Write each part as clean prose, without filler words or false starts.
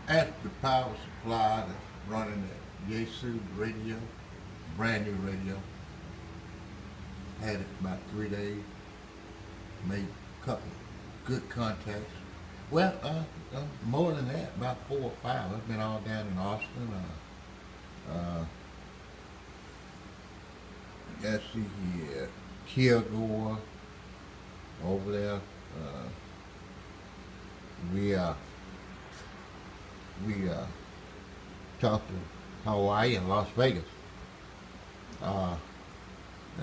That's the power supply that's running the Yaesu radio, brand new radio. Had it about 3 days. Made a couple good contacts. Well, more than that, about 4 or 5. I've been all down in Austin. Let's see here, Kilgore over there. We talked to Hawaii and Las Vegas. And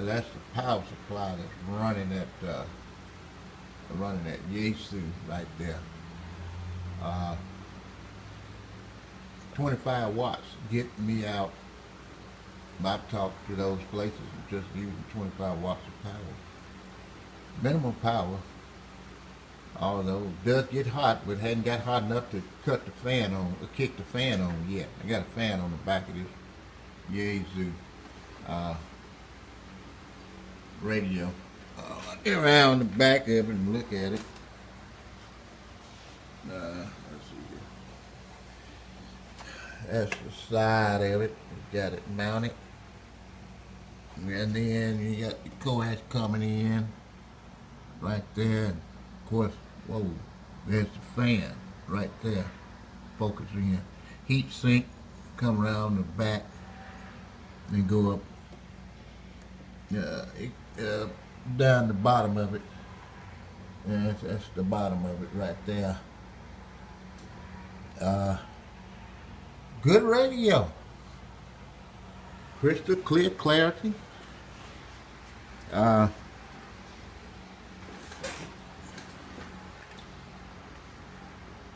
that's the power supply that's running that Yaesu right there. 25 watts get me out. I've talked to those places and just using 25 watts of power. Minimum power, although it does get hot, but hadn't got hot enough to cut the fan on, or kick the fan on yet. I got a fan on the back of this Yaesu radio. Get around the back of it and look at it. Let's see here. That's the side of it. You got it mounted. And then you got the coax coming in right there. And of course, whoa, there's the fan right there. Focus in. Heat sink come around the back and go up down the bottom of it. And that's the bottom of it right there. Good radio. Crystal clear clarity.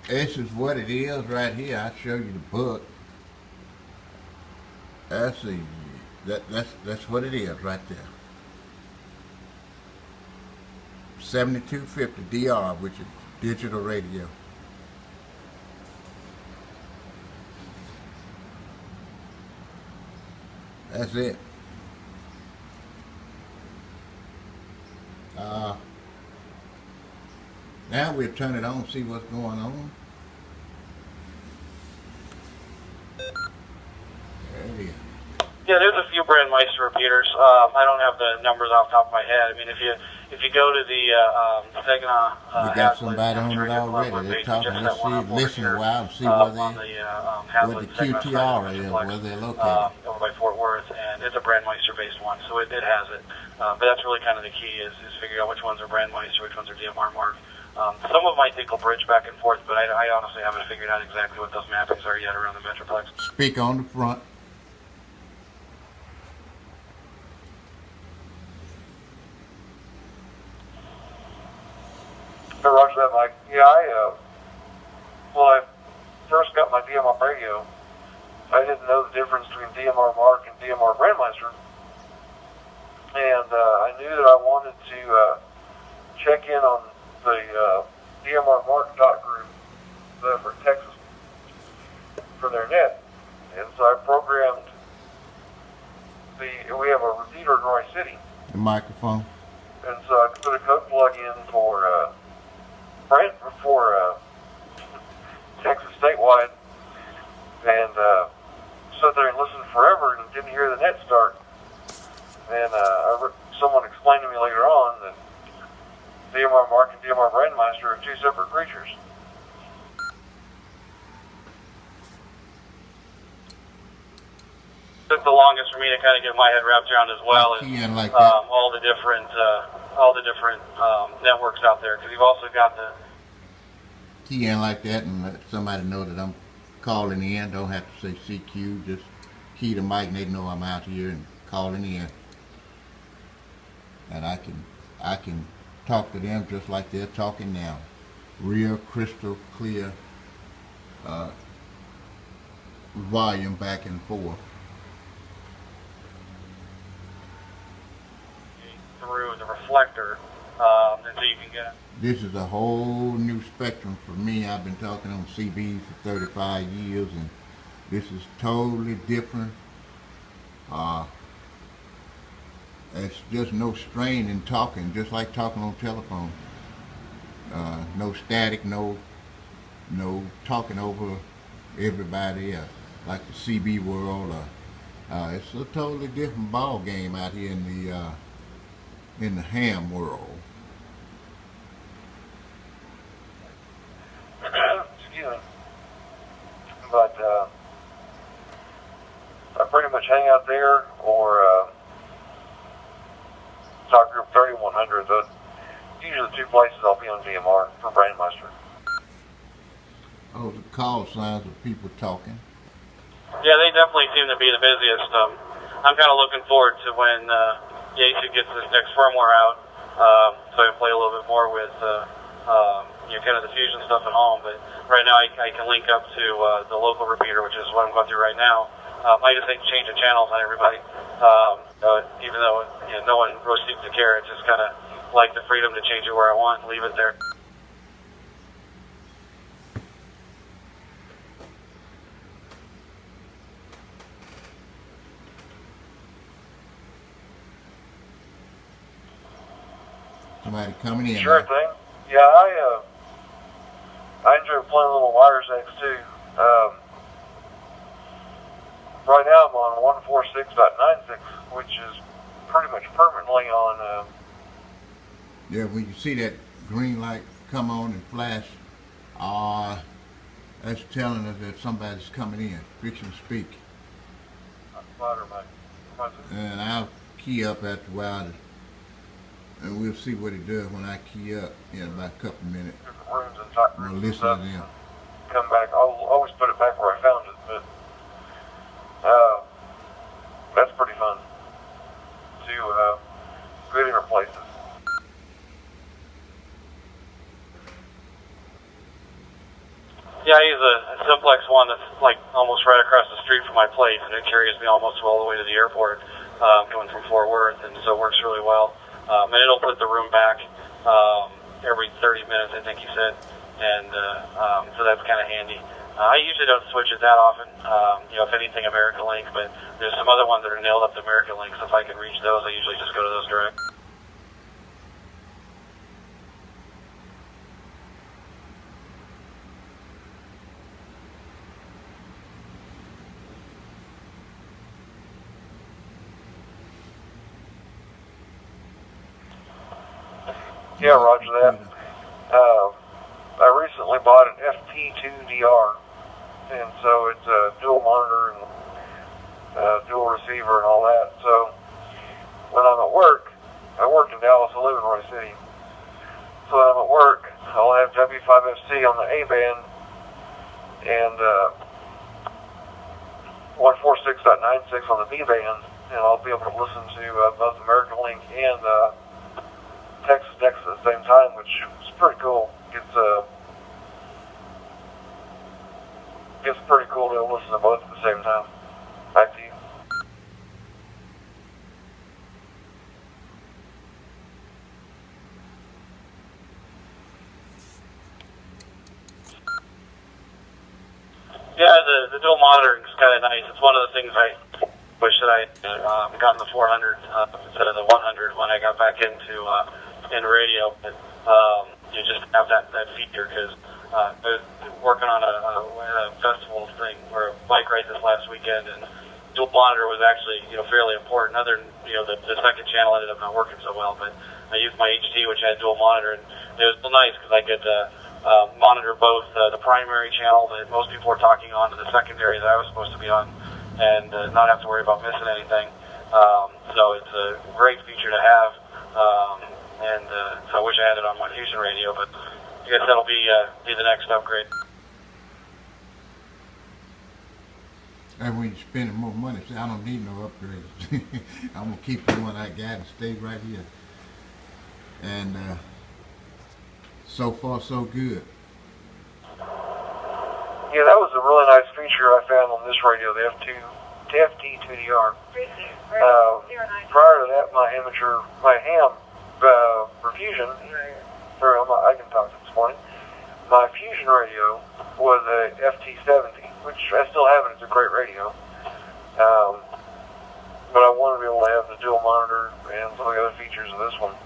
This is what it is right here. I'll show you the book. That's what it is right there. 7250 DR, which is digital radio. That's it. Now we'll turn it on, see what's going on. There it is. Yeah, there's a few Brandmeister repeaters. I don't have the numbers off the top of my head. I mean, if you go to the Saginaw, we got somebody on it already. They're talking. Let's see, listen a while and see where the QTR is, where they're located. Over by Fort Worth, and it's a Brandmeister based one, so it has it. But that's really kind of the key is figuring out which ones are Brandmeister, which ones are DMR mark. Some of them might think will bridge back and forth, but I honestly haven't figured out exactly what those mappings are yet around the Metroplex. Speak on the front. Roger that, Mike. Yeah, I first got my DMR radio, I didn't know the difference between DMR Mark and DMR Brandmeister, and I knew that I wanted to check in on the DMR Mark dot group for Texas for their net, and so I programmed we have a repeater in Roy City. The microphone. And so I put a code plug in for Texas statewide, and sat there and listened forever and didn't hear the net start. And someone explained to me later on that DMR Mark and DMR Brandmeister are two separate creatures. Took the longest for me to kind of get my head wrapped around as well as like all the different networks out there, because you've also got the key in like that and let somebody know that I'm calling in. Don't have to say CQ, just key the mic and they know I'm out here and calling in, and I can talk to them just like they're talking now, real crystal clear volume back and forth. Through the reflector, and so you can get. This is a whole new spectrum for me. I've been talking on CB for 35 years, and this is totally different. It's just no strain in talking, just like talking on telephone. No static, no talking over everybody, like the CB world. It's a totally different ball game out here in the ham world. Excuse me. But I pretty much hang out there or Talk Group 3100. Those usually the two places I'll be on DMR for Brandmeister. Oh, the call signs of people talking. Yeah, they definitely seem to be the busiest. I'm kind of looking forward to when Yaesu gets this next firmware out, so I can play a little bit more with kind of the fusion stuff at home. But right now I can link up to the local repeater, which is what I'm going through right now. I just hate to change the channels on everybody, even though no one really seems to care. It's just kind of like the freedom to change it where I want and leave it there. Somebody coming in. Sure thing. Yeah, I enjoy playing little wire sacks too. Right now I'm on 146.96, which is pretty much permanently on. Yeah, when you see that green light come on and flash, that's telling us that somebody's coming in, fixing to speak. And I'll key up after a while, and we'll see what it does when I key up in about a couple of minutes. Rooms and talk We'll rooms listen to them. Come back. I'll always put it back where I found it, but that's pretty fun to go different places. Yeah, I use a simplex one that's like almost right across the street from my place, and it carries me almost all the way to the airport, coming from Fort Worth, and so it works really well. And it'll put the room back every 30 minutes, I think he said, and so that's kind of handy. I usually don't switch it that often, if anything American Link, but there's some other ones that are nailed up to American Link, so if I can reach those, I usually just go to those direct. Yeah, roger that. I recently bought an FP2DR, and so it's a dual monitor and dual receiver and all that. So when I'm at work, I work in Dallas, I live in Roy City. So when I'm at work, I'll have W5FC on the A band and 146.96 on the B band, and I'll be able to listen to both American Link and Texas Next at the same time, which is pretty cool. It's pretty cool to listen to both at the same time. Back to you. Yeah, the dual monitoring is kind of nice. It's one of the things I wish that I had gotten the 400 instead of the 100 when I got back into radio. But you just have that feature because I was working on a festival thing or a bike ride this last weekend, and dual monitor was actually fairly important. Other than the second channel ended up not working so well, but I used my HT, which had dual monitor, and it was still nice because I could monitor both the primary channel that most people were talking on and the secondary that I was supposed to be on, and not have to worry about missing anything. So it's a great feature to have, and so I wish I had it on my Fusion radio, but I guess that'll be the next upgrade. And when you're spending more money, say, I don't need no upgrades. I'm going to keep the one I got and stay right here. And so far, so good. Yeah, that was a really nice feature I found on this radio, the FT2DR. Prior to that, my ham for Fusion, I can talk this morning, my Fusion radio was a FT70, which I still have it. It's a great radio. But I want to be able to have the dual monitor and some of the other features of this one.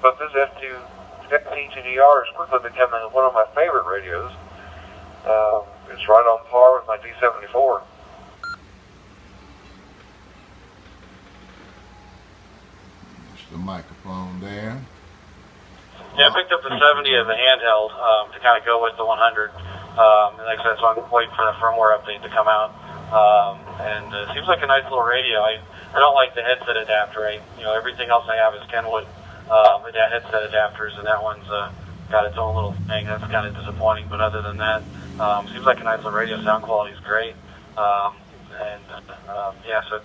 But this FT2 ETDR is quickly becoming one of my favorite radios. It's right on par with my D74. It's the microphone there. Yeah, I picked up the 70 as a handheld to kind of go with the 100. And like I said, so I'm waiting for the firmware update to come out. And it seems like a nice little radio. I don't like the headset adapter. Everything else I have is Kenwood headset adapters, and that one's got its own little thing. That's kind of disappointing. But other than that, seems like a nice little radio. Sound quality is great. Yeah, so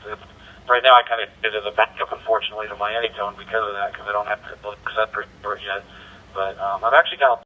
right now I kind of did it as a backup, unfortunately, to my Anytone because of that, because I don't have the cassette for it yet. But I've actually got